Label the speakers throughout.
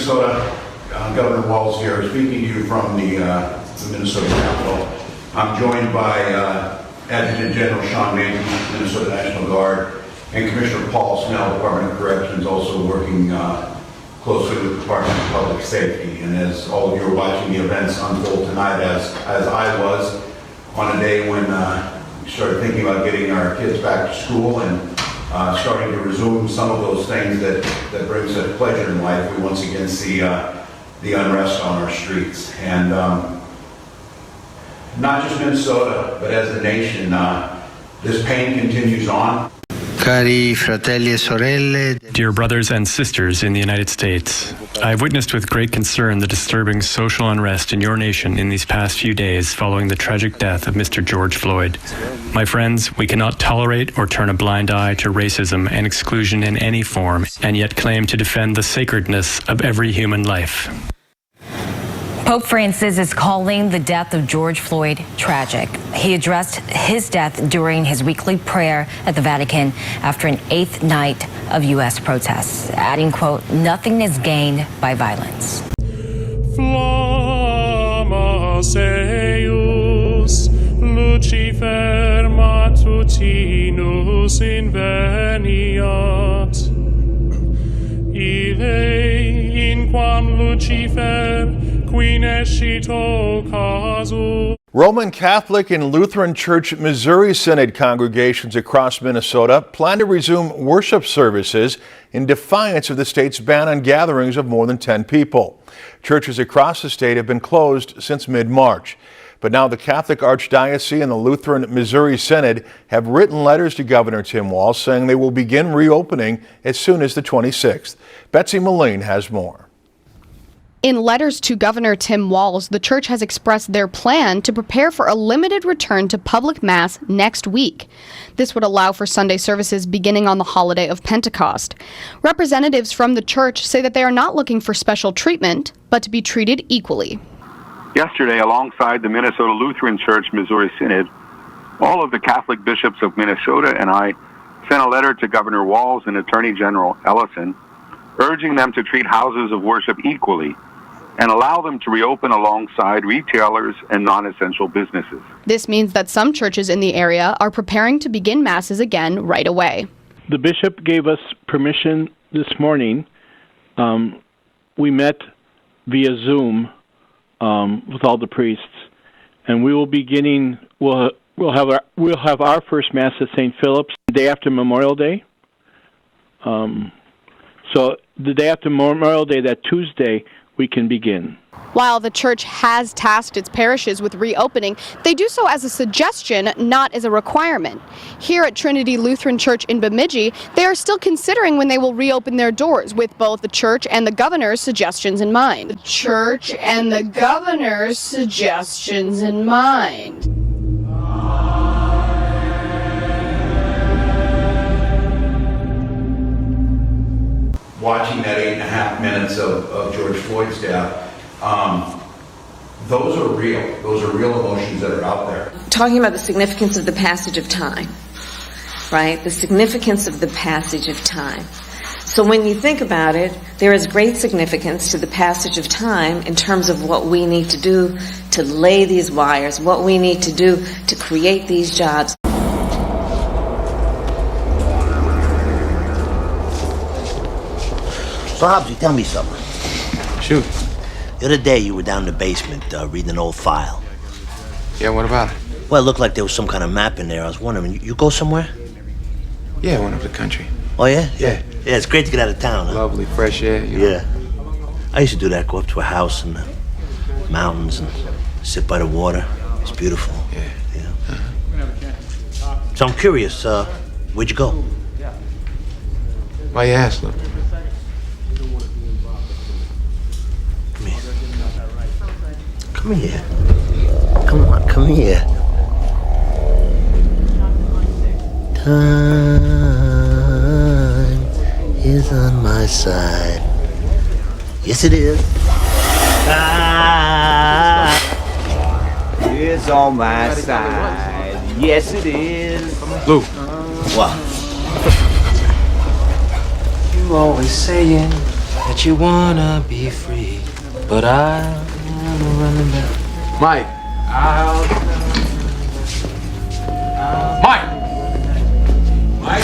Speaker 1: Minnesota. Governor Walz here, speaking to you from the Minnesota Capitol. I'm joined by Adjutant General Sean Manton, Minnesota National Guard, and Commissioner Paul Snell, Department of Corrections, also working closely with the Department of Public Safety. And as all of you are watching the events unfold tonight, as I was on a day when we started thinking about getting our kids back to school and starting to resume some of those things that bring such pleasure in life, we once again see the unrest on our streets. And not just Minnesota, but as a nation, this pain continues on.
Speaker 2: Cari fratelli e sorelle.
Speaker 3: Dear brothers and sisters in the United States, I have witnessed with great concern the disturbing social unrest in your nation in these past few days following the tragic death of Mr. George Floyd. My friends, we cannot tolerate or turn a blind eye to racism and exclusion in any form, and yet claim to defend the sacredness of every human life.
Speaker 4: Pope Francis is calling the death of George Floyd tragic. He addressed his death during his weekly prayer at the Vatican after an 8th night of U.S. protests, adding, quote, "Nothing is gained by violence."
Speaker 5: Flammas eius, Lucifer matutinus inveniat. Ille in quam Lucifer
Speaker 6: Roman Catholic and Lutheran Church Missouri Synod congregations across Minnesota plan to resume worship services in defiance of the state's ban on gatherings of more than 10 people. Churches across the state have been closed since mid-March. But now the Catholic Archdiocese and the Lutheran Missouri Synod have written letters to Governor Tim Walz saying they will begin reopening as soon as the 26th. Betsy Moline has more.
Speaker 7: In letters to Governor Tim Walz, the church has expressed their plan to prepare for a limited return to public mass next week. This would allow for Sunday services beginning on the holiday of Pentecost. Representatives from the church say that they are not looking for special treatment, but to be treated equally.
Speaker 8: Yesterday, alongside the Minnesota Lutheran Church Missouri Synod, all of the Catholic bishops of Minnesota and I sent a letter to Governor Walz and Attorney General Ellison, urging them to treat houses of worship equally and allow them to reopen alongside retailers and non-essential businesses.
Speaker 7: This means that some churches in the area are preparing to begin masses again right away.
Speaker 9: The bishop gave us permission this morning. We met via Zoom with all the priests, and we will beginning. We'll have our first mass at St. Philip's the day after Memorial Day. So the day after Memorial Day, that Tuesday, we can begin.
Speaker 7: While the church has tasked its parishes with reopening, they do so as a suggestion, not as a requirement. Here at Trinity Lutheran Church in Bemidji, they are still considering when they will reopen their doors, with both the church and the governor's suggestions in mind. The church and the governor's suggestions in mind.
Speaker 1: Watching that 8.5 minutes of George Floyd's death, those are real. Those are real emotions that are out there.
Speaker 10: Talking about the significance of the passage of time, right? The significance of the passage of time. So when you think about it, there is great significance to the passage of time in terms of what we need to do to lay these wires, what we need to do to create these jobs.
Speaker 11: So, Hobbsy, tell me something.
Speaker 12: Shoot.
Speaker 11: The other day, you were down in the basement reading an old file.
Speaker 12: Yeah, what about it?
Speaker 11: Well, it looked like there was some kind of map in there. I was wondering, you go somewhere?
Speaker 12: Yeah, I went up the country.
Speaker 11: Oh, yeah?
Speaker 12: Yeah.
Speaker 11: Yeah, it's great to get out of town, huh?
Speaker 12: Lovely, fresh air, you know?
Speaker 11: Yeah. I used to do that, go up to a house in the mountains and sit by the water. It's beautiful.
Speaker 12: Yeah.
Speaker 11: So I'm curious, where'd you go?
Speaker 12: Why you ask, look?
Speaker 11: Come here. Come on, come here. Time is on my side. Yes, it is. Time
Speaker 13: is on my side. Yes, it is.
Speaker 12: Lou.
Speaker 11: What?
Speaker 13: You always saying
Speaker 14: that you wanna be free, but I'm running back.
Speaker 12: Mike. Mike.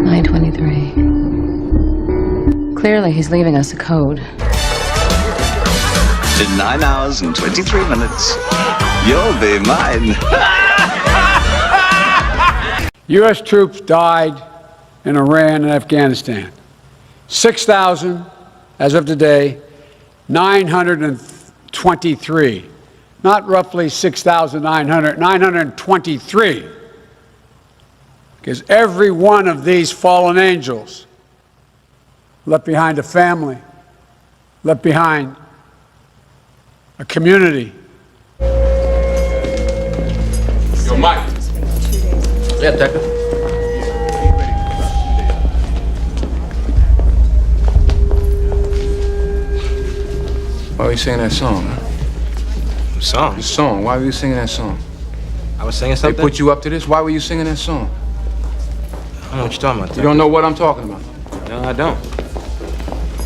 Speaker 15: 9:23. Clearly, he's leaving us a code.
Speaker 16: In 9 hours and 23 minutes, you'll be mine.
Speaker 17: U.S. troops died in Iran and Afghanistan. 6,000, as of today, 923. Not roughly 6,900, 923. Because every one of these fallen angels left behind a family, left behind a community.
Speaker 12: Yo, Mike.
Speaker 14: Yeah, Detective.
Speaker 12: Why were you singing that song, huh?
Speaker 14: Song?
Speaker 12: The song. Why were you singing that song?
Speaker 14: I was singing something?
Speaker 12: They put you up to this? Why were you singing that song?
Speaker 14: I don't know what you're talking about.
Speaker 12: You don't know what I'm talking about?
Speaker 14: No, I don't.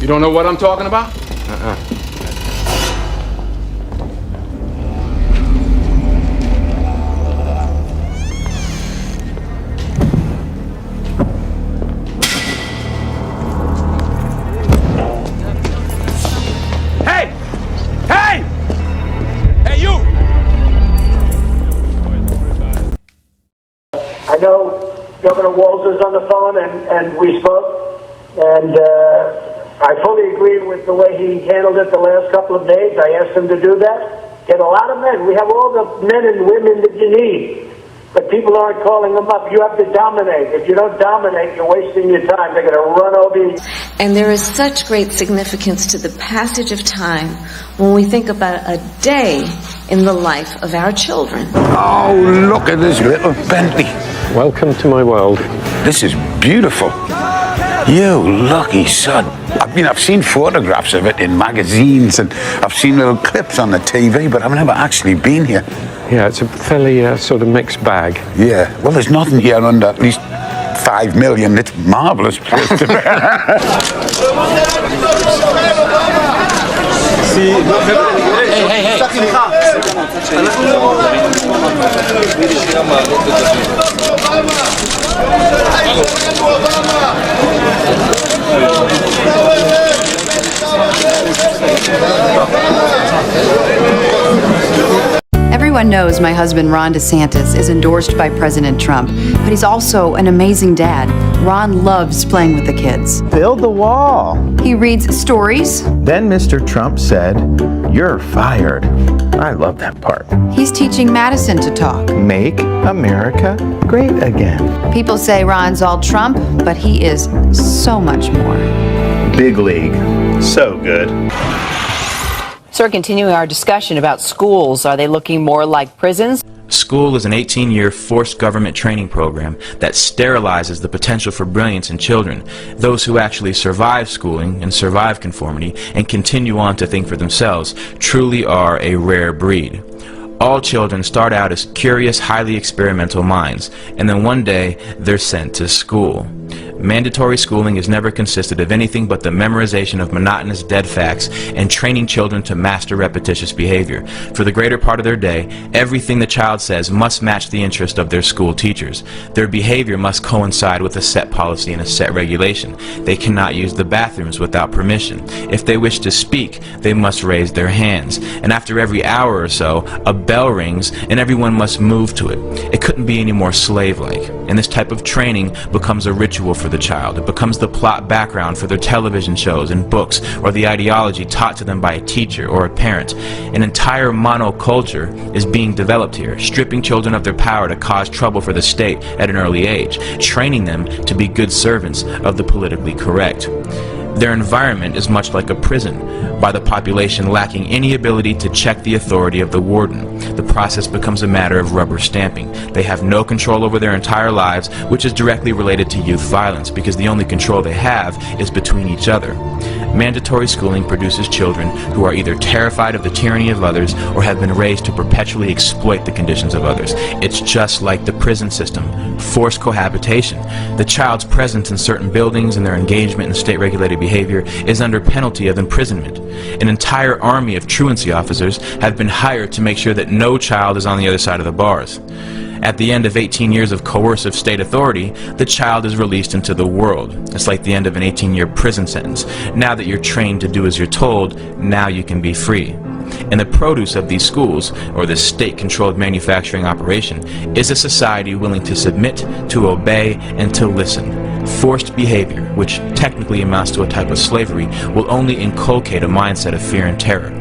Speaker 12: You don't know what I'm talking about?
Speaker 17: Hey! Hey! Hey, you!
Speaker 18: I know Governor Walz is on the phone, and we spoke, and I fully agree with the way he handled it the last couple of days. I asked him to do that. Get a lot of men. We have all the men and women that you need, but people aren't calling them up. You have to dominate. If you don't dominate, you're wasting your time. They're going to run over you.
Speaker 10: And there is such great significance to the passage of time when we think about a day in the life of our children.
Speaker 19: Oh, look at this little Bentley.
Speaker 20: Welcome to my world.
Speaker 19: This is beautiful. You lucky son. I've seen photographs of it in magazines, and I've seen little clips on the TV, but I've never actually been here.
Speaker 20: Yeah, it's a fairly sort of mixed bag.
Speaker 19: Yeah, well, there's nothing here under at least 5 million. It's a marvellous place to be.
Speaker 14: Hey.
Speaker 21: Everyone knows my husband Ron DeSantis is endorsed by President Trump, but he's also an amazing dad. Ron loves playing with the kids.
Speaker 22: Build the wall.
Speaker 21: He reads stories.
Speaker 22: Then Mr. Trump said, "You're fired." I love that part.
Speaker 21: He's teaching Madison to talk.
Speaker 22: Make America great again.
Speaker 21: People say Ron's all Trump, but he is so much more.
Speaker 22: Big league. So good.
Speaker 23: So we're continuing our discussion about schools. Are they looking more like prisons?
Speaker 24: School is an 18-year forced government training program that sterilizes the potential for brilliance in children. Those who actually survive schooling and survive conformity and continue on to think for themselves truly are a rare breed. All children start out as curious, highly experimental minds, and then one day they're sent to school. Mandatory schooling has never consisted of anything but the memorization of monotonous dead facts and training children to master repetitious behavior. For the greater part of their day, everything the child says must match the interest of their school teachers. Their behavior must coincide with a set policy and a set regulation. They cannot use the bathrooms without permission. If they wish to speak, they must raise their hands. And after every hour or so, a bell rings and everyone must move to it. It couldn't be any more slave-like. And this type of training becomes a ritual for the child. It becomes the plot background for their television shows and books, or the ideology taught to them by a teacher or a parent. An entire monoculture is being developed here, stripping children of their power to cause trouble for the state at an early age, training them to be good servants of the politically correct. Their environment is much like a prison, by the population lacking any ability to check the authority of the warden. The process becomes a matter of rubber stamping. They have no control over their entire lives, which is directly related to youth violence, because the only control they have is between each other. Mandatory schooling produces children who are either terrified of the tyranny of others or have been raised to perpetually exploit the conditions of others. It's just like the prison system, forced cohabitation. The child's presence in certain buildings and their engagement in state-regulated behavior is under penalty of imprisonment. An entire army of truancy officers have been hired to make sure that no child is on the other side of the bars. At the end of 18 years of coercive state authority, the child is released into the world. It's like the end of an 18-year prison sentence. Now that you're trained to do as you're told, now you can be free. And the produce of these schools, or this state-controlled manufacturing operation, is a society willing to submit, to obey, and to listen. Forced behavior, which technically amounts to a type of slavery, will only inculcate a mindset of fear and terror.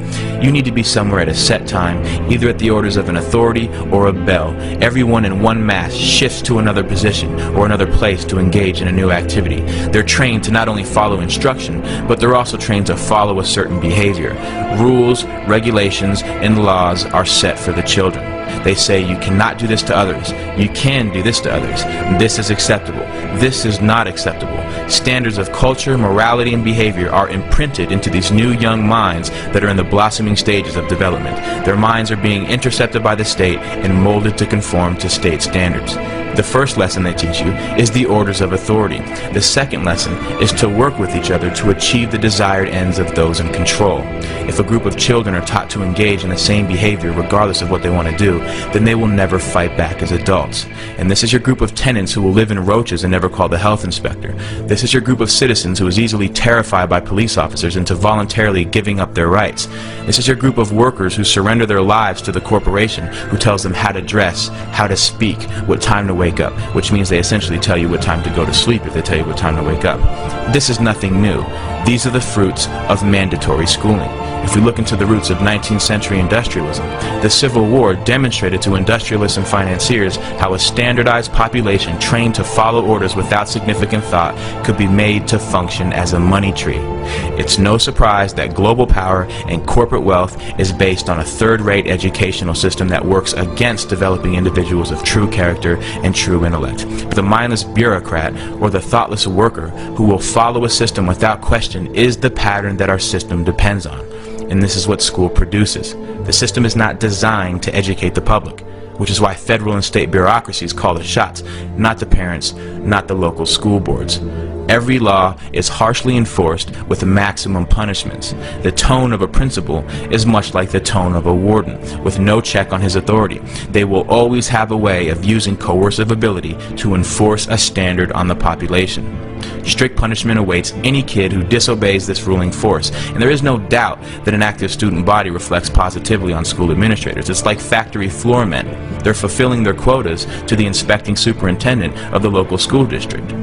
Speaker 24: You need to be somewhere at a set time, either at the orders of an authority or a bell. Everyone in one mass shifts to another position or another place to engage in a new activity. They're trained to not only follow instruction, but they're also trained to follow a certain behavior. Rules, regulations, and laws are set for the children. They say you cannot do this to others. You can do this to others. This is acceptable. This is not acceptable. Standards of culture, morality, and behavior are imprinted into these new young minds that are in the blossoming stages of development. Their minds are being intercepted by the state and molded to conform to state standards. The first lesson they teach you is the orders of authority. The second lesson is to work with each other to achieve the desired ends of those in control. If a group of children are taught to engage in the same behavior regardless of what they want to do, then they will never fight back as adults. And this is your group of tenants who will live in roaches and never call the health inspector. This is your group of citizens who is easily terrified by police officers into voluntarily giving up their rights. This is your group of workers who surrender their lives to the corporation who tells them how to dress, how to speak, what time to wake up, which means they essentially tell you what time to go to sleep if they tell you what time to wake up. This is nothing new. These are the fruits of mandatory schooling. If we look into the roots of 19th century industrialism, the Civil War demonstrated to industrialists and financiers how a standardized population trained to follow orders without significant thought could be made to function as a money tree. It's no surprise that global power and corporate wealth is based on a third-rate educational system that works against developing individuals of true character and true intellect. The mindless bureaucrat or the thoughtless worker who will follow a system without question is the pattern that our system depends on. And this is what school produces. The system is not designed to educate the public, which is why federal and state bureaucracies call the shots, not the parents, not the local school boards. Every law is harshly enforced with maximum punishments. The tone of a principal is much like the tone of a warden, with no check on his authority. They will always have a way of using coercive ability to enforce a standard on the population. Strict punishment awaits any kid who disobeys this ruling force, and there is no doubt that an active student body reflects positively on school administrators. It's like factory floor men. They're fulfilling their quotas to the inspecting superintendent of the local school district.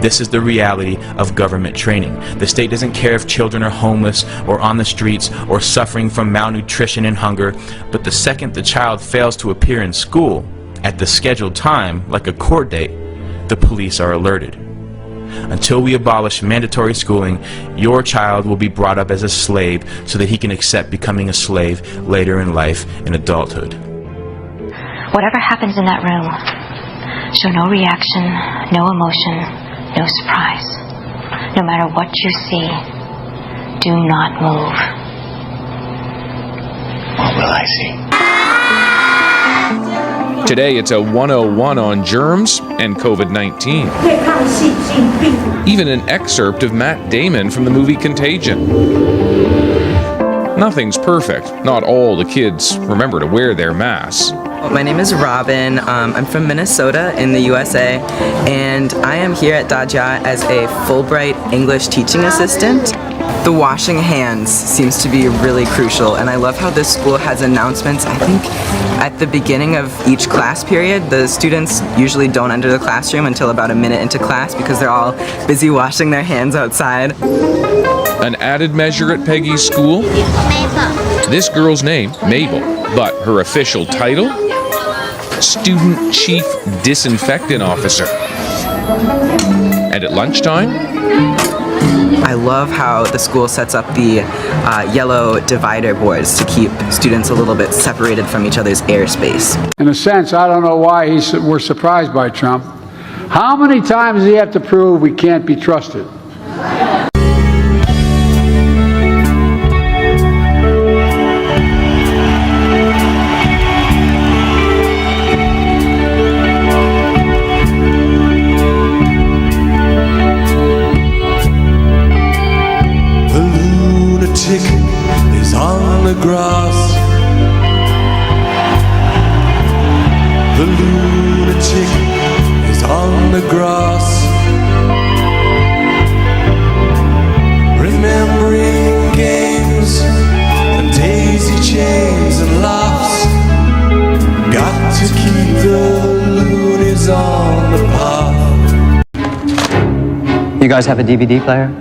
Speaker 24: This is the reality of government training. The state doesn't care if children are homeless or on the streets or suffering from malnutrition and hunger, but the second the child fails to appear in school at the scheduled time, like a court date, the police are alerted. Until we abolish mandatory schooling, your child will be brought up as a slave so that he can accept becoming a slave later in life in adulthood.
Speaker 2: Whatever happens in that room, show no reaction, no emotion, no surprise. No matter what you see, do not move.
Speaker 11: What will I see?
Speaker 3: Today it's a 101 on germs and COVID-19. Even an excerpt of Matt Damon from the movie Contagion. Nothing's perfect. Not all the kids remember to wear their masks.
Speaker 4: My name is Robin. I'm from Minnesota in the USA, and I am here at Dajia as a Fulbright English teaching assistant. The washing hands seems to be really crucial, and I love how this school has announcements. I think at the beginning of each class period, the students usually don't enter the classroom until about a minute into class because they're all busy washing their hands outside.
Speaker 3: An added measure at Peggy's school? This girl's name, Mabel, but her official title? Student Chief Disinfectant Officer. And at lunchtime?
Speaker 4: I love how the school sets up the yellow divider boards to keep students a little bit separated from each other's airspace.
Speaker 17: In a sense, I don't know why we're surprised by Trump. How many times does he have to prove we can't be trusted?
Speaker 5: chick is on the grass, remembering games and daisy chains and laughs. Got to keep the loonies on the path.
Speaker 6: You guys have a DVD player?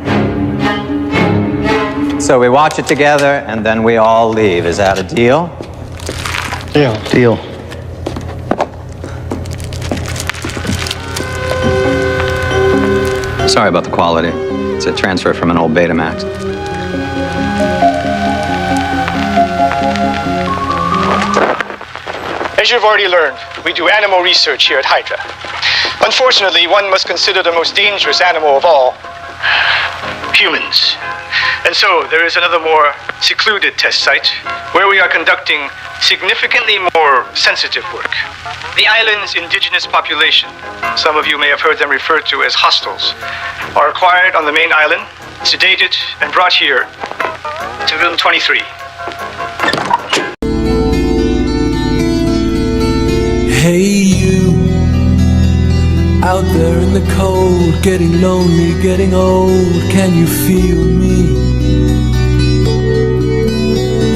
Speaker 6: So we watch it together and then we all leave. Is that a deal?
Speaker 11: Deal. Deal.
Speaker 6: Sorry about the quality. It's a transfer from an old Betamax.
Speaker 8: As you've already learned, we do animal research here at Hydra. Unfortunately, one must consider the most dangerous animal of all, humans. And so there is another more secluded test site where we are conducting significantly more sensitive work. The island's indigenous population, some of you may have heard them referred to as hostiles, are acquired on the main island, sedated, and brought here to room 23.
Speaker 5: Hey you, out there in the cold, getting lonely, getting old, can you feel me?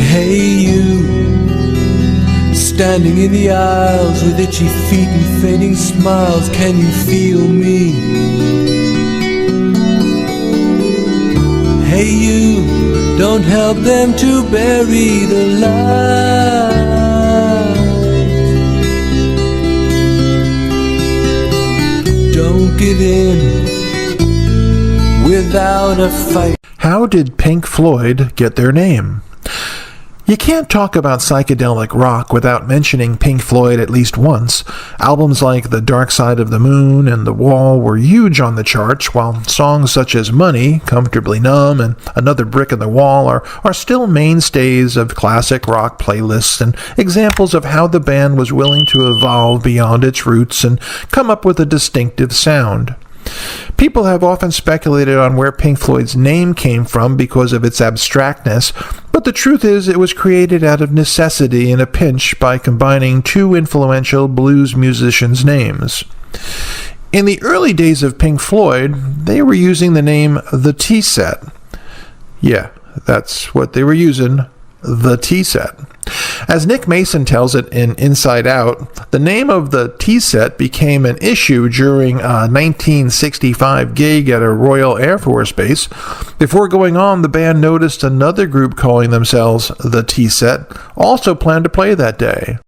Speaker 5: Hey you, standing in the aisles with itchy feet and fading smiles, can you feel me? Hey you, don't help them to bury the light. Don't give in without a fight.
Speaker 9: How did Pink Floyd get their name? You can't talk about psychedelic rock without mentioning Pink Floyd at least once. Albums like The Dark Side of the Moon and The Wall were huge on the charts, while songs such as Money, Comfortably Numb, and Another Brick in the Wall are still mainstays of classic rock playlists and examples of how the band was willing to evolve beyond its roots and come up with a distinctive sound. People have often speculated on where Pink Floyd's name came from because of its abstractness, but the truth is it was created out of necessity in a pinch by combining two influential blues musicians' names. In the early days of Pink Floyd, they were using the name The Tea-Set. Yeah, that's what they were using, The Tea-Set. As Nick Mason tells it in Inside Out, the name of the Tea-Set became an issue during a 1965 gig at a Royal Air Force base. Before going on, the band noticed another group calling themselves the Tea-Set also planned to play that day.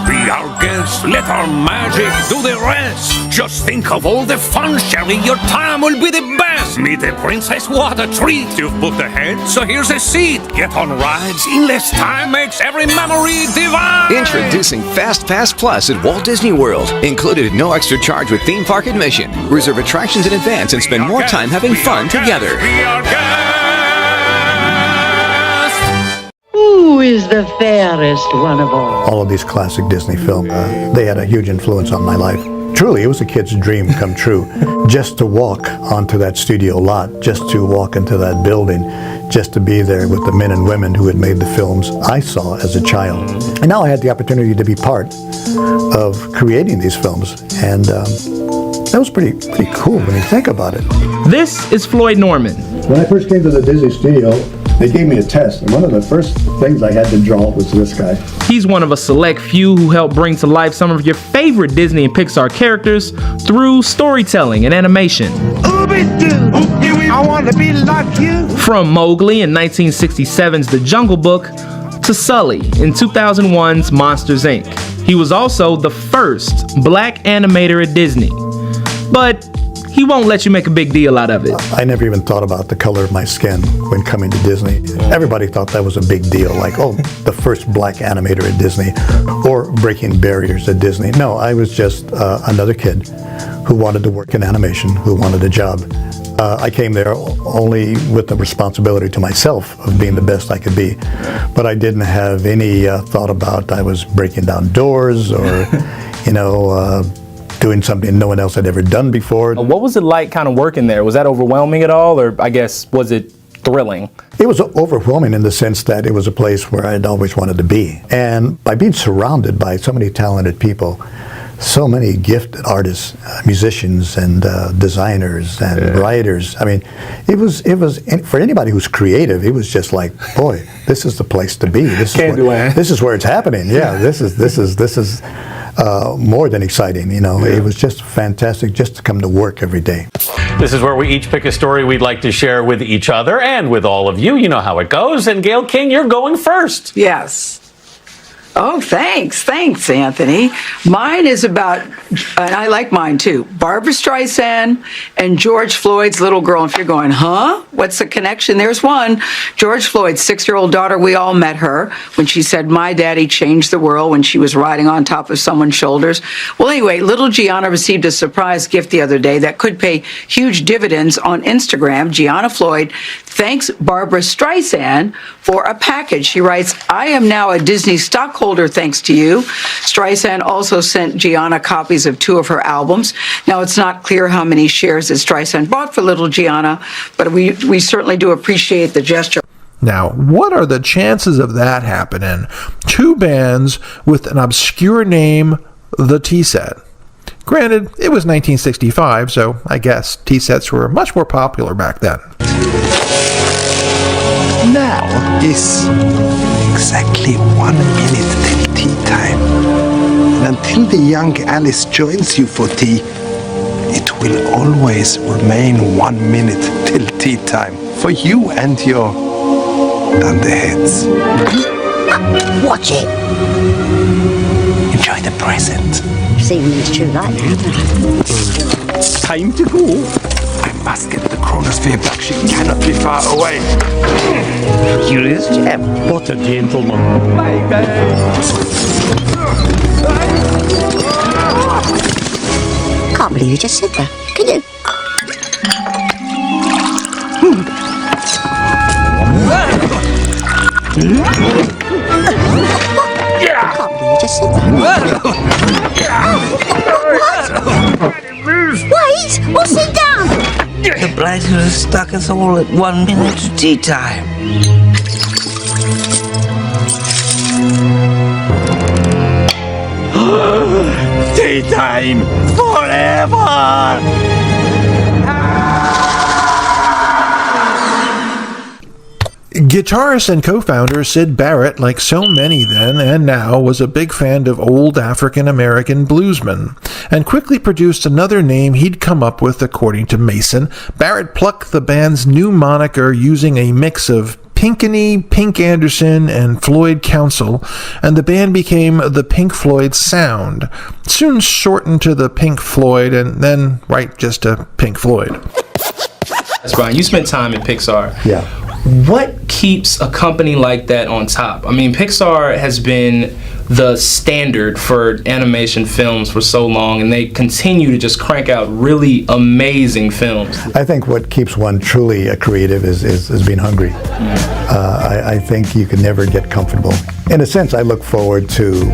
Speaker 25: Be our guest, let our magic do the rest. Just think of all the fun sharing, your time will be the best. Meet the princess, what a treat. You've booked ahead, so here's a seat. Get on rides in less time, makes every memory divine.
Speaker 26: Introducing Fast Pass Plus at Walt Disney World. Included at no extra charge with theme park admission. Reserve attractions in advance and spend more time having fun together.
Speaker 27: Who is the fairest one of all?
Speaker 28: All of these classic Disney films, they had a huge influence on my life. Truly, it was a kid's dream come true. Just to walk onto that studio lot, just to walk into that building, just to be there with the men and women who had made the films I saw as a child. And now I had the opportunity to be part of creating these films. And that was pretty cool when you think about it.
Speaker 29: This is Floyd Norman.
Speaker 28: When I first came to the Disney studio, they gave me a test, and one of the first things I had to draw was this guy.
Speaker 29: He's one of a select few who helped bring to life some of your favorite Disney and Pixar characters through storytelling and animation.
Speaker 27: I want to be like you.
Speaker 29: From Mowgli in 1967's The Jungle Book to Sully in 2001's Monsters, Inc. He was also the first black animator at Disney. But he won't let you make a big deal out of it.
Speaker 28: I never even thought about the color of my skin when coming to Disney. Everybody thought that was a big deal, like, oh, the first black animator at Disney, or breaking barriers at Disney. No, I was just another kid who wanted to work in animation, who wanted a job. I came there only with the responsibility to myself of being the best I could be. But I didn't have any thought about I was breaking down doors or, doing something no one else had ever done before.
Speaker 29: What was it like kind of working there? Was that overwhelming at all? Or I guess, was it
Speaker 1: thrilling.
Speaker 28: It was overwhelming in the sense that it was a place where I'd always wanted to be. And by being surrounded by so many talented people, so many gifted artists, musicians and designers and writers. I mean, it was for anybody who's creative, it was just like, boy, this is the place to be. This is where it's happening. Yeah, this is more than exciting. You know, it was just fantastic just to come to work every day.
Speaker 7: This is where we each pick a story we'd like to share with each other and with all of you. You know how it goes. And Gail King, you're going first.
Speaker 10: Yes. Oh, thanks, Anthony. Mine is about, and I like mine too, Barbra Streisand and George Floyd's little girl. If you're going, huh? What's the connection? There's one. George Floyd's 6-year-old daughter, we all met her when she said, my daddy changed the world, when she was riding on top of someone's shoulders. Well, anyway, little Gianna received a surprise gift the other day that could pay huge dividends on Instagram. Gianna Floyd thanks Barbra Streisand for a package. She writes, I am now a Disney stockholder thanks to you. Streisand also sent Gianna copies of 2 of her albums. Now, it's not clear how many shares that Streisand bought for little Gianna, but we certainly do appreciate the gesture.
Speaker 9: Now, what are the chances of that happening? 2 bands with an obscure name, the T-Set. Granted, it was 1965, so I guess T-Sets were much more popular back then.
Speaker 27: Now is exactly 1 minute till tea time. And until the young Alice joins you for tea, it will always remain 1 minute till tea time for you and your dunderheads.
Speaker 12: Watch it.
Speaker 27: Enjoy the present.
Speaker 12: See when it's true like that.
Speaker 27: Time to go. I must get the chronosphere back. She cannot be far away. Curious chap. What a gentleman.
Speaker 12: Can't believe you just said that. Can you? I can't believe you just said that. Wait! We'll sit down!
Speaker 13: The blighter has stuck us all at 1 minute to tea time.
Speaker 27: Tea time forever!
Speaker 9: Guitarist and co-founder Syd Barrett, like so many then and now, was a big fan of old African-American bluesmen, and quickly produced another name he'd come up with according to Mason. Barrett plucked the band's new moniker using a mix of Pinkney, Pink Anderson, and Floyd Council, and the band became the Pink Floyd Sound, soon shortened to the Pink Floyd, and then just to Pink Floyd.
Speaker 29: That's Brian, you spent time in Pixar.
Speaker 28: Yeah.
Speaker 29: What keeps a company like that on top? I mean, Pixar has been the standard for animation films for so long, and they continue to just crank out really amazing films.
Speaker 28: I think what keeps one truly a creative is being hungry. I think you can never get comfortable. In a sense, I look forward to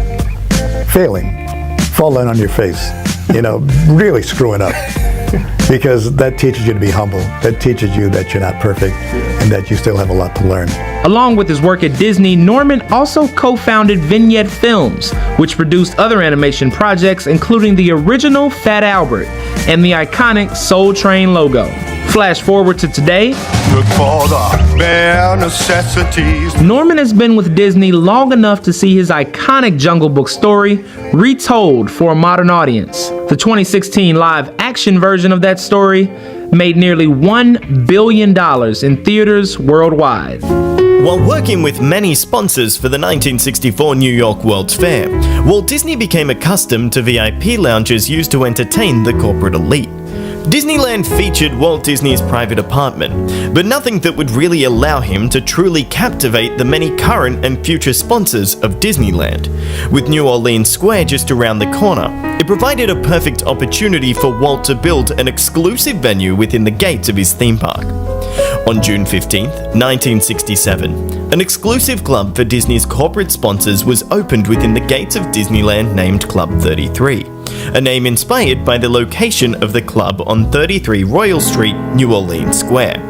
Speaker 28: failing, falling on your face, really screwing up. Because that teaches you to be humble. That teaches you that you're not perfect and that you still have a lot to learn.
Speaker 29: Along with his work at Disney, Norman also co-founded Vignette Films, which produced other animation projects, including the original Fat Albert and the iconic Soul Train logo. Flash forward to today.
Speaker 27: Look for the bare necessities.
Speaker 29: Norman has been with Disney long enough to see his iconic Jungle Book story retold for a modern audience. The 2016 live-action version of that story made nearly $1 billion in theaters worldwide.
Speaker 15: While working with many sponsors for the 1964 New York World's Fair, Walt Disney became accustomed to VIP lounges used to entertain the corporate elite. Disneyland featured Walt Disney's private apartment, but nothing that would really allow him to truly captivate the many current and future sponsors of Disneyland. With New Orleans Square just around the corner, it provided a perfect opportunity for Walt to build an exclusive venue within the gates of his theme park. On June 15, 1967, an exclusive club for Disney's corporate sponsors was opened within the gates of Disneyland named Club 33, a name inspired by the location of the club on 33 Royal Street, New Orleans Square.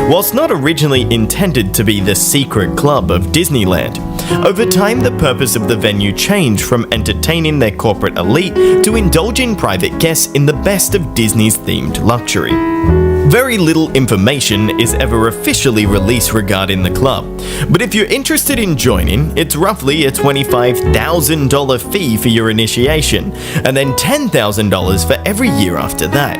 Speaker 15: whilst not originally intended to be the secret club of Disneyland. Over time, the purpose of the venue changed from entertaining their corporate elite to indulging private guests in the best of Disney's themed luxury. Very little information is ever officially released regarding the club, but if you're interested in joining, it's roughly a $25,000 fee for your initiation, and then $10,000 for every year after that.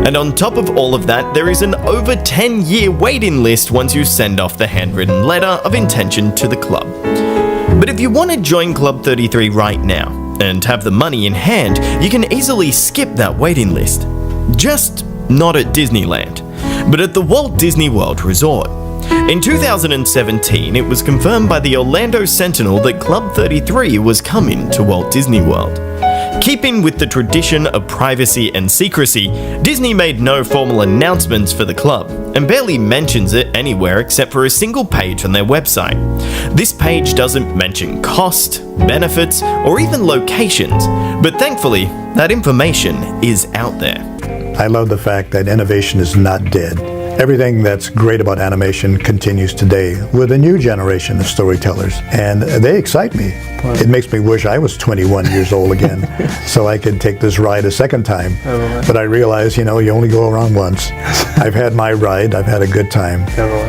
Speaker 15: And on top of all of that, there is an over 10-year waiting list once you send off the handwritten letter of intention to the club. But if you want to join Club 33 right now, and have the money in hand, you can easily skip that waiting list. Just not at Disneyland, but at the Walt Disney World Resort. In 2017, it was confirmed by the Orlando Sentinel that Club 33 was coming to Walt Disney World. Keeping with the tradition of privacy and secrecy, Disney made no formal announcements for the club, and barely mentions it anywhere except for a single page on their website. This page doesn't mention cost, benefits, or even locations, but thankfully, that information is out there.
Speaker 28: I love the fact that innovation is not dead. Everything that's great about animation continues today with a new generation of storytellers, and they excite me. It makes me wish I was 21 years old again so I could take this ride a second time. But I realize, you only go around once. I've had my ride, I've had a good time,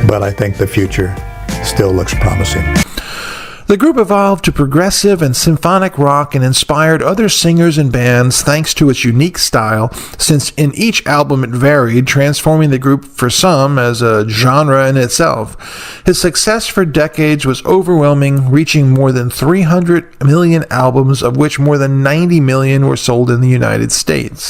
Speaker 28: but I think the future still looks promising.
Speaker 9: The group evolved to progressive and symphonic rock and inspired other singers and bands thanks to its unique style, since in each album it varied, transforming the group for some as a genre in itself. His success for decades was overwhelming, reaching more than 300 million albums, of which more than 90 million were sold in the United States.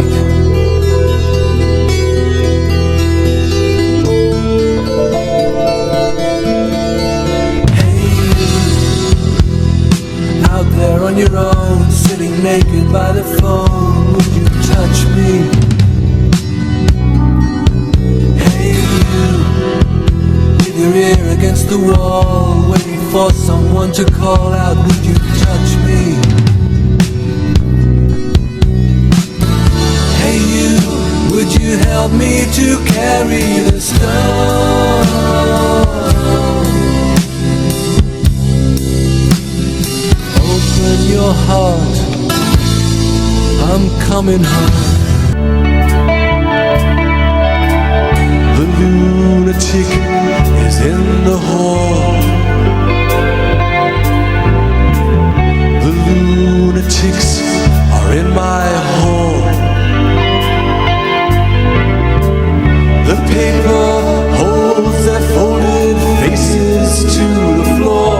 Speaker 5: On your own, sitting naked by the phone, would you touch me? Hey you, with your ear against the wall, waiting for someone to call out, would you touch me? Hey you, would you help me to carry the stone? Open your heart, I'm coming home. The lunatic is in the hall. The lunatics are in my hall. The paper holds their folded faces to the floor.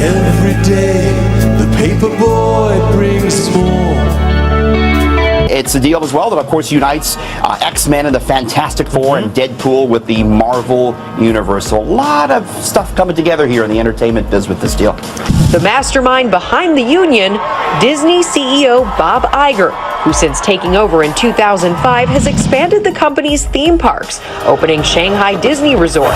Speaker 5: Every day, the paper boy brings more.
Speaker 1: It's a deal as well that, of course, unites X-Men and the Fantastic Four and Deadpool with the Marvel Universe. So a lot of stuff coming together here in the entertainment biz with this deal.
Speaker 14: The mastermind behind the union, Disney CEO Bob Iger, who since taking over in 2005 has expanded the company's theme parks, opening Shanghai Disney Resort,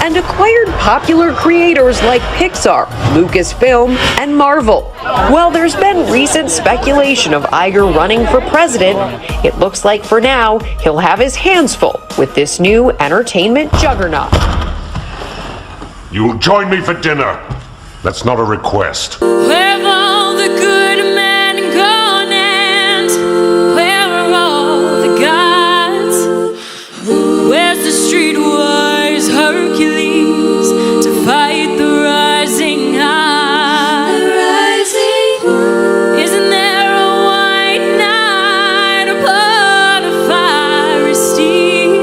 Speaker 14: and acquired popular creators like Pixar, Lucasfilm, and Marvel. While there's been recent speculation of Iger running for president, it looks like for now he'll have his hands full with this new entertainment juggernaut.
Speaker 16: You'll join me for dinner. That's not a request.
Speaker 18: Where have all the good men gone, and where are all the gods? Where's the streetwise Hercules to fight the rising eye? Isn't there a white knight upon a fiery steed?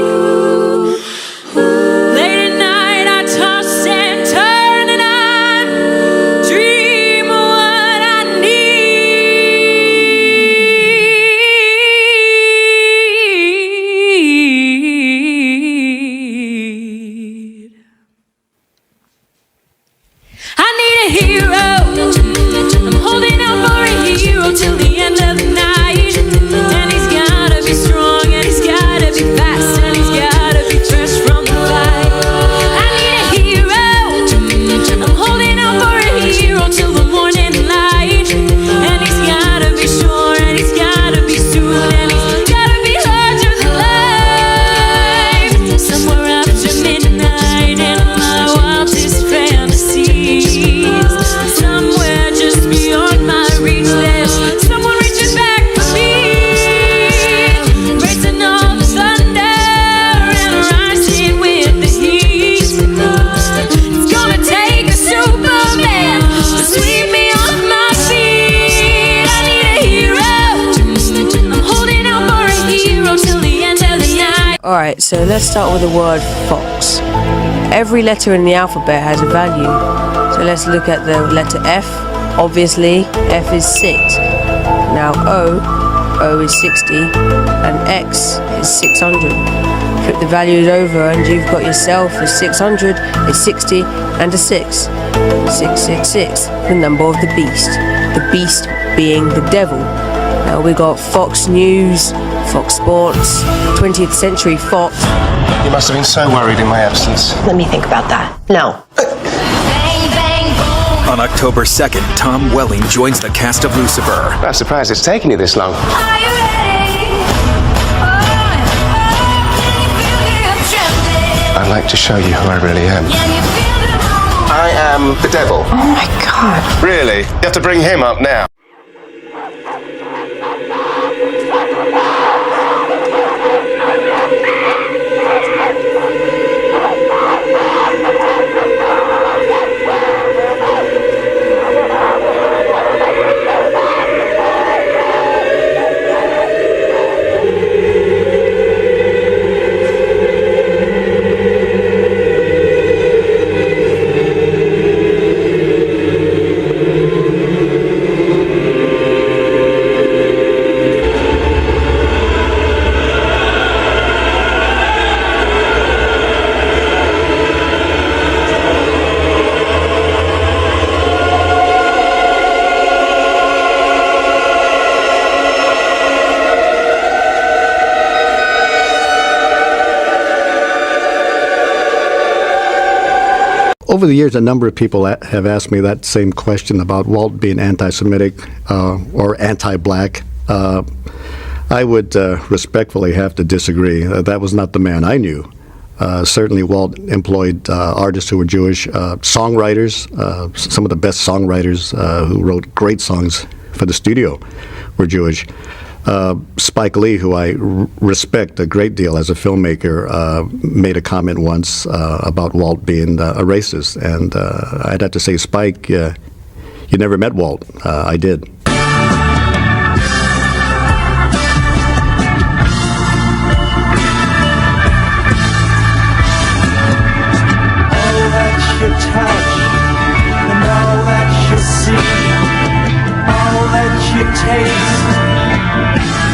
Speaker 18: Late at night I toss and turn and I dream of what I need.
Speaker 2: Alright, so let's start with the word fox. Every letter in the alphabet has a value. So let's look at the letter F. Obviously, F is 6. Now O is 60, and X is 600. Flip the values over and you've got yourself a 600, a 60, and a 6. 666, the number of the beast. The beast being the devil. Now we got Fox News, Fox Sports, 20th Century Fox.
Speaker 27: You must have been so worried in my absence.
Speaker 14: Let me think about that. No.
Speaker 3: On October 2nd, Tom Welling joins the cast of Lucifer.
Speaker 27: I'm surprised it's taken you this long. I'd like to show you who I really am. I am the devil.
Speaker 14: Oh my God.
Speaker 27: Really? You have to bring him up now.
Speaker 28: Over the years, a number of people have asked me that same question about Walt being anti-Semitic or anti-black. I would respectfully have to disagree. That was not the man I knew. Certainly, Walt employed artists who were Jewish, songwriters. Some of the best songwriters who wrote great songs for the studio were Jewish. Spike Lee, who I respect a great deal as a filmmaker, made a comment once about Walt being a racist. And I'd have to say, Spike, you never met Walt. I did.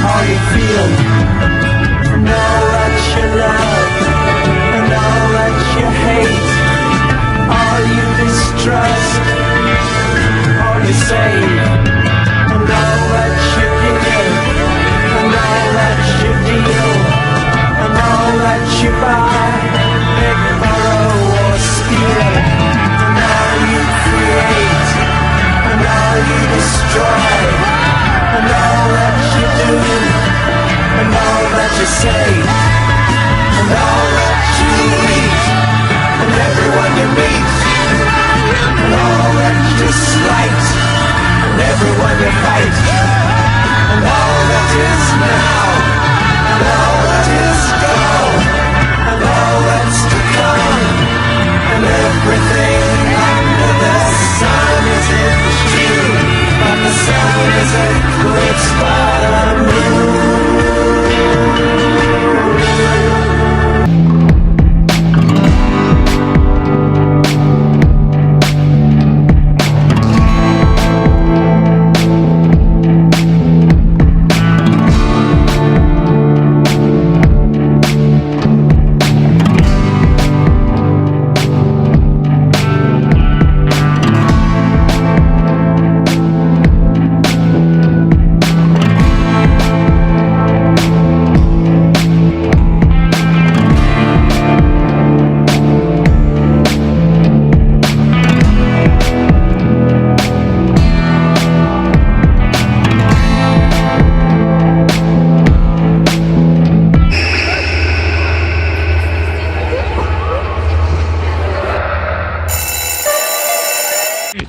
Speaker 5: All you feel, and all that you love, and all that you hate, all you distrust, all you save, and all that you give, and all that you deal, and all that you buy, beg, borrow, or steal, and all you create, and all you destroy, and all that you do, and all that you say, and all that you eat, and everyone you meet, and all that you slight, and everyone you fight, and all that is now, and all that is gone, and all that's to come, and everything under the sun is in you, but the sun is eclipsed by the moon.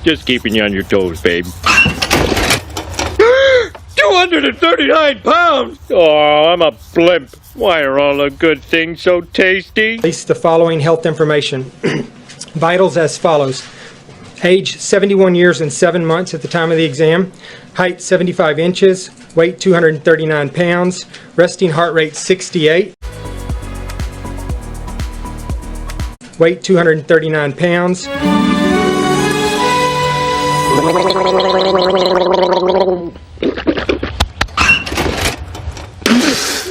Speaker 4: Just keeping you on your toes, babe. 239 pounds! Oh, I'm a blimp. Why are all the good things so tasty?
Speaker 19: Release the following health information. Vitals as follows. Age 71 years and 7 months at the time of the exam. Height 75 inches. Weight 239 pounds. Resting heart rate 68. weight 239 pounds.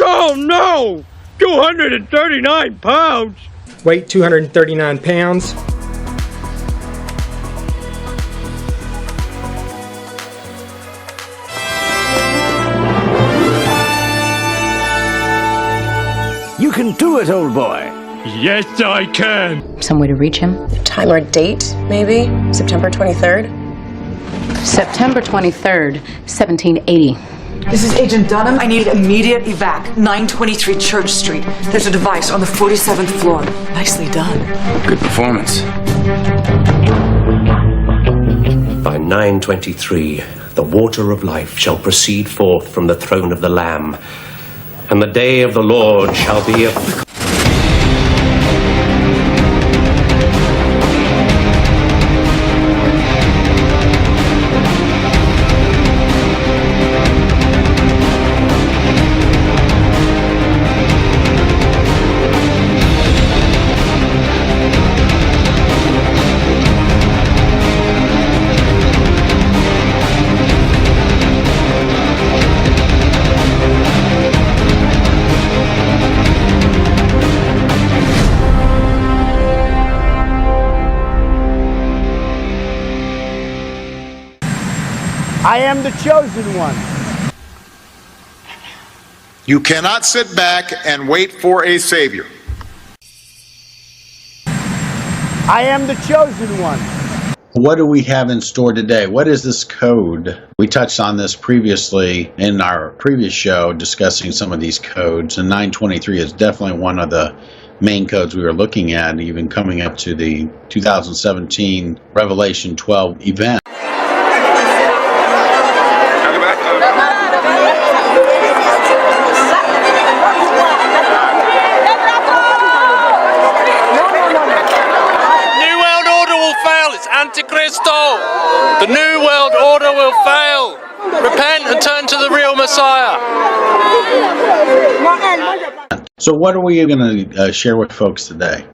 Speaker 4: Oh no! 239 pounds!
Speaker 19: Weight 239 pounds.
Speaker 6: You can do it, old boy.
Speaker 4: Yes, I can.
Speaker 8: Some way to reach him?
Speaker 11: Time or date, maybe? September 23rd?
Speaker 8: September 23rd, 1780.
Speaker 17: This is Agent Dunham. I need immediate evac. 923 Church Street. There's a device on the 47th floor. Nicely done.
Speaker 6: Good performance.
Speaker 20: By 9:23, the water of life shall proceed forth from the throne of the Lamb, and the day of the Lord shall be a...
Speaker 21: I am the chosen one.
Speaker 22: You cannot sit back and wait for a savior.
Speaker 21: I am the chosen one.
Speaker 23: What do we have in store today? What is this code? We touched on this previously in our previous show discussing some of these codes, and 923 is definitely one of the main codes we were looking at, even coming up to the 2017 Revelation 12 event.
Speaker 24: Antichristo! The New World Order will fail! Repent and turn to the real Messiah!
Speaker 23: So what are we going to share with folks today?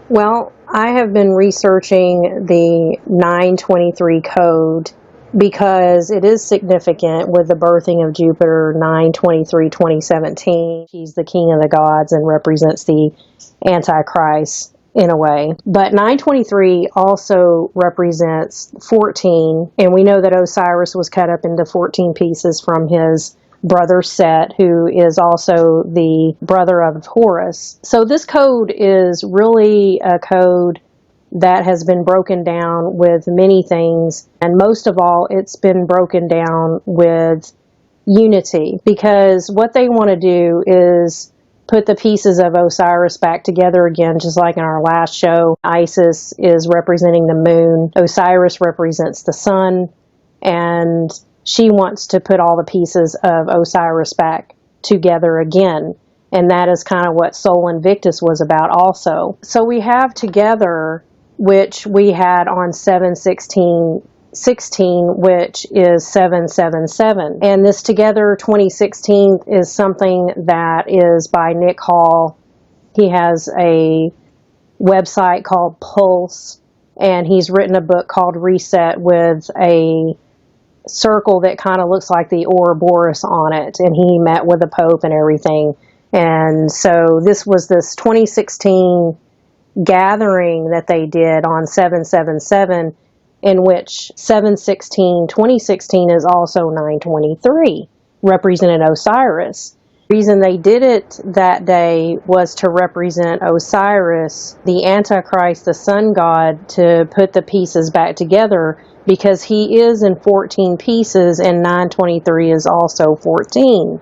Speaker 30: Well, I have been researching the 923 code because it is significant with the birthing of Jupiter 9/23/2017. He's the king of the gods and represents the Antichrist in a way. But 923 also represents 14, and we know that Osiris was cut up into 14 pieces from his brother Set, who is also the brother of Horus. So this code is really a code that has been broken down with many things, and most of all, it's been broken down with unity, because what they want to do is put the pieces of Osiris back together again, just like in our last show. Isis is representing the moon, Osiris represents the sun, and she wants to put all the pieces of Osiris back together again. And that is kind of what Sol Invictus was about also. So we have together, which we had on 7/16/16, which is 777. And this Together 2016 is something that is by Nick Hall. He has a website called Pulse, and he's written a book called Reset with a circle that kind of looks like the Ouroboros on it. And he met with the Pope and everything. And so this was this 2016 gathering that they did on 777, in which 7/16/2016 is also 923, represented Osiris. The reason they did it that day was to represent Osiris, the Antichrist, the sun god, to put the pieces back together, because he is in 14 pieces and 923 is also 14.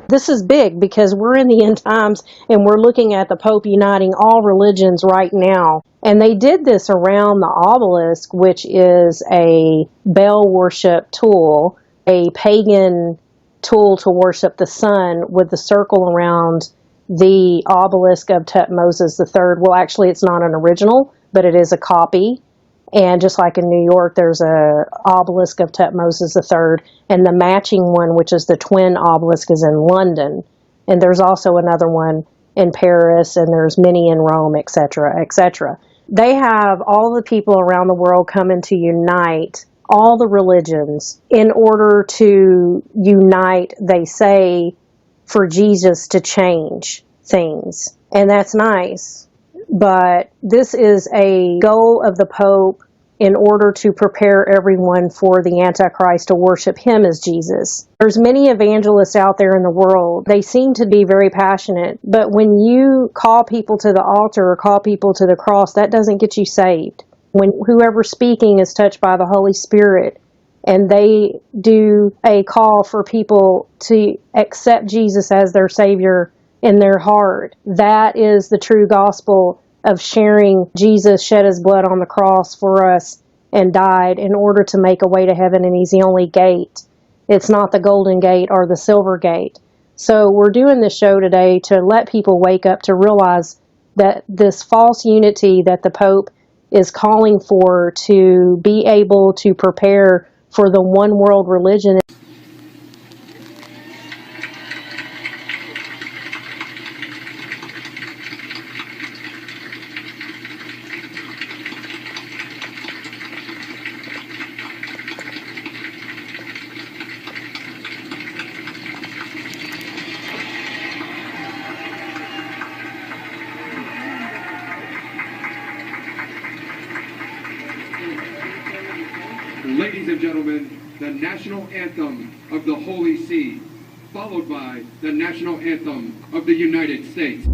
Speaker 30: This is big because we're in the end times and we're looking at the Pope uniting all religions right now. And they did this around the obelisk, which is a Baal worship tool, a pagan tool to worship the sun, with the circle around the obelisk of Tutmosis III. Well, actually, it's not an original, but it is a copy. And just like in New York, there's a obelisk of Tutmosis III, and the matching one, which is the twin obelisk, is in London. And there's also another one in Paris, and there's many in Rome, etc., etc. They have all the people around the world coming to unite all the religions in order to unite, they say, for Jesus to change things. And that's nice. But this is a goal of the Pope in order to prepare everyone for the Antichrist to worship him as Jesus. There's many evangelists out there in the world. They seem to be very passionate, but when you call people to the altar or call people to the cross, that doesn't get you saved. When whoever's speaking is touched by the Holy Spirit and they do a call for people to accept Jesus as their Savior in their heart, that is the true gospel of sharing Jesus shed his blood on the cross for us and died in order to make a way to heaven, and he's the only gate. It's not the golden gate or the silver gate. So we're doing this show today to let people wake up to realize that this false unity that the Pope is calling for to be able to prepare for the one world religion.
Speaker 1: Ladies and gentlemen, the national anthem of the Holy See, followed by the national anthem of the United States.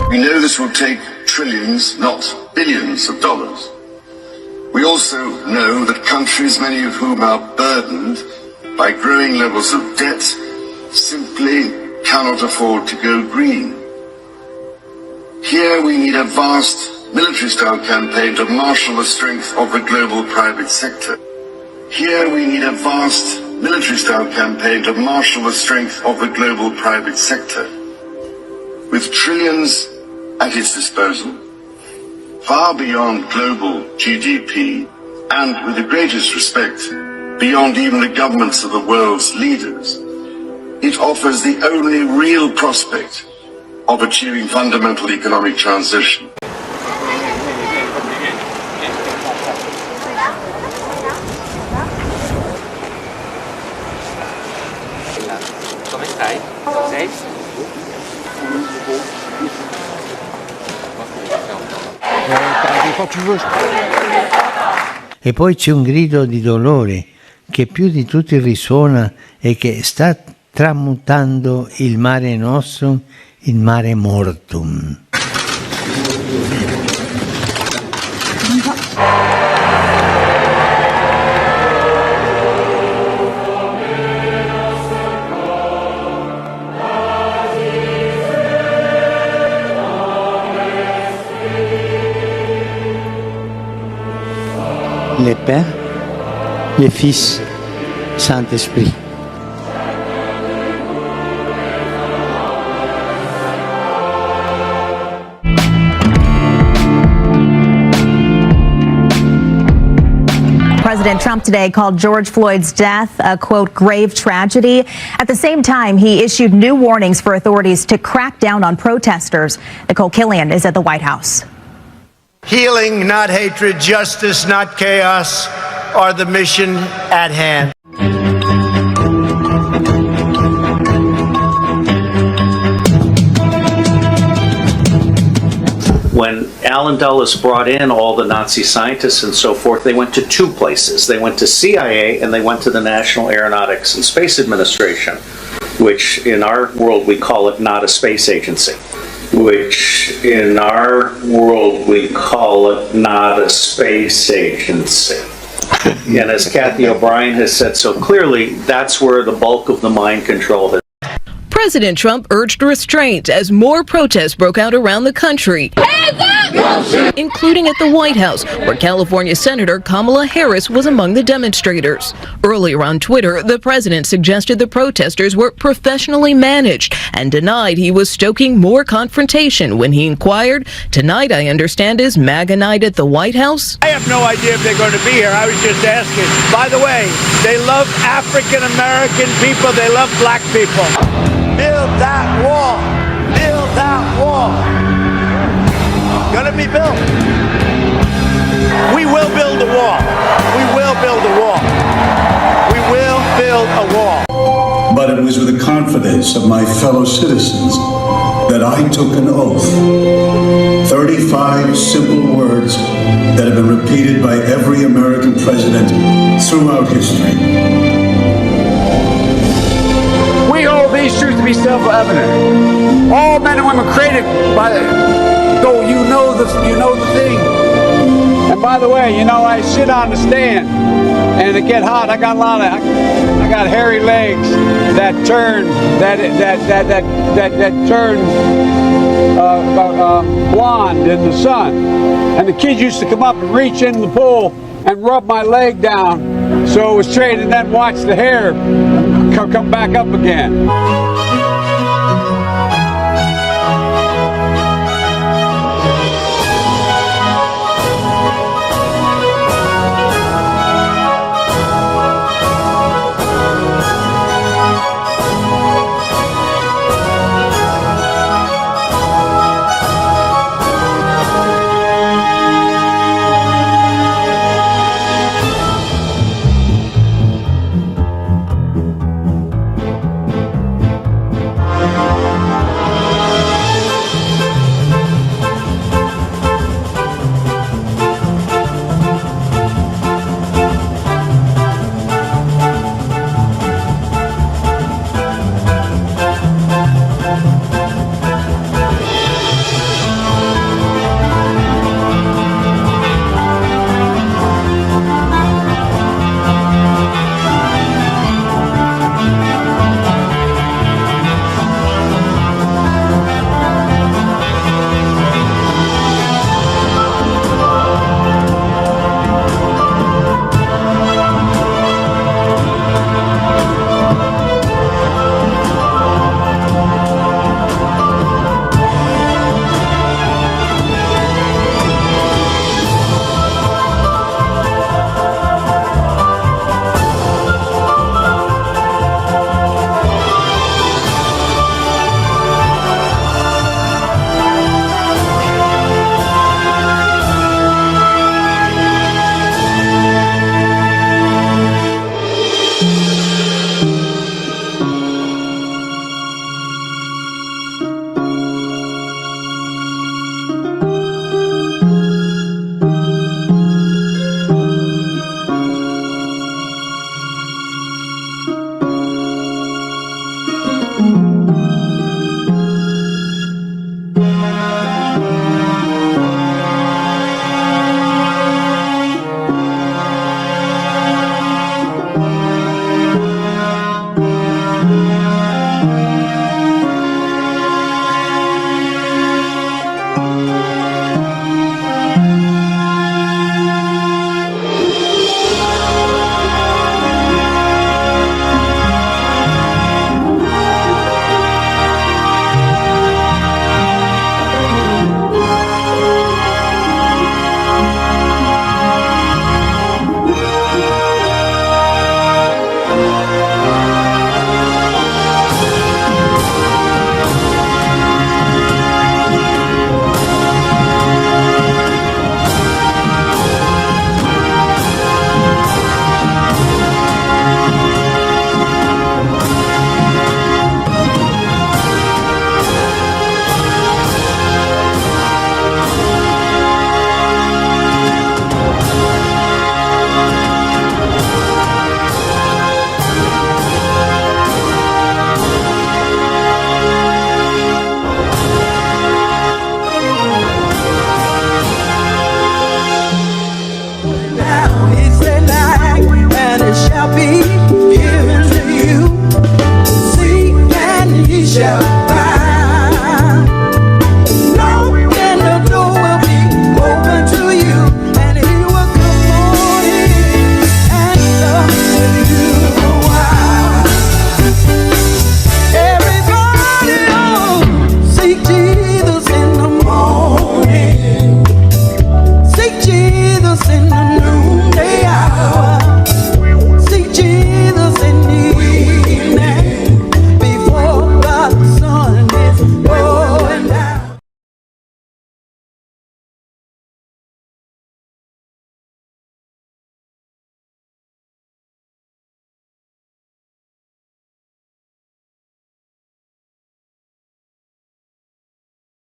Speaker 7: We know this will take trillions, not billions of dollars. We also know that countries, many of whom are burdened by growing levels of debt, simply cannot afford to go green. Here we need a vast military-style campaign to marshal the strength of the global private sector. Here we need a vast military-style campaign to marshal the strength of the global private sector. With trillions at its disposal, far beyond global GDP, and with the greatest respect, beyond even the governments of the world's leaders, it offers the only real prospect of achieving fundamental economic transition.
Speaker 9: Come stai? Sei?
Speaker 10: E poi c'è un grido di dolore che più di tutti risuona e che sta tramutando il mare nostrum in mare mortum. Le Père, le Fils, Saint-Esprit.
Speaker 12: President Trump today called George Floyd's death a, quote, grave tragedy. At the same time, he issued new warnings for authorities to crack down on protesters. Nicole Killian is at the White House.
Speaker 21: Healing, not hatred, justice, not chaos, are the mission at hand.
Speaker 2: When Alan Dulles brought in all the Nazi scientists and so forth, they went to two places. They went to CIA and they went to the National Aeronautics and Space Administration, which in our world we call it not a space agency. Which in our world we call it not a space agency. And as Kathy O'Brien has said so clearly, that's where the bulk of the mind control has.
Speaker 3: President Trump urged restraint as more protests broke out around the country, including at the White House, where California Senator Kamala Harris was among the demonstrators. Earlier on Twitter, the president suggested the protesters were professionally managed and denied he was stoking more confrontation when he inquired, "Tonight, I understand, is MAGA night at the White House?"
Speaker 21: I have no idea if they're going to be here. I was just asking. By the way, they love African American people. They love black people. Build that wall. Build that wall. Gonna be built. We will build a wall. We will build a wall. We will build a wall.
Speaker 13: But it was with the confidence of my fellow citizens that I took an oath. 35 simple words that have been repeated by every American president throughout history.
Speaker 21: We hold these truths to be self-evident. All men and women created by though you know the thing. And by the way, you know, I sit on the stand and it get hot. I got hairy legs that turn blonde in the sun. And the kids used to come up and reach in the pool and rub my leg down so it was straight, and then watch the hair come back up again.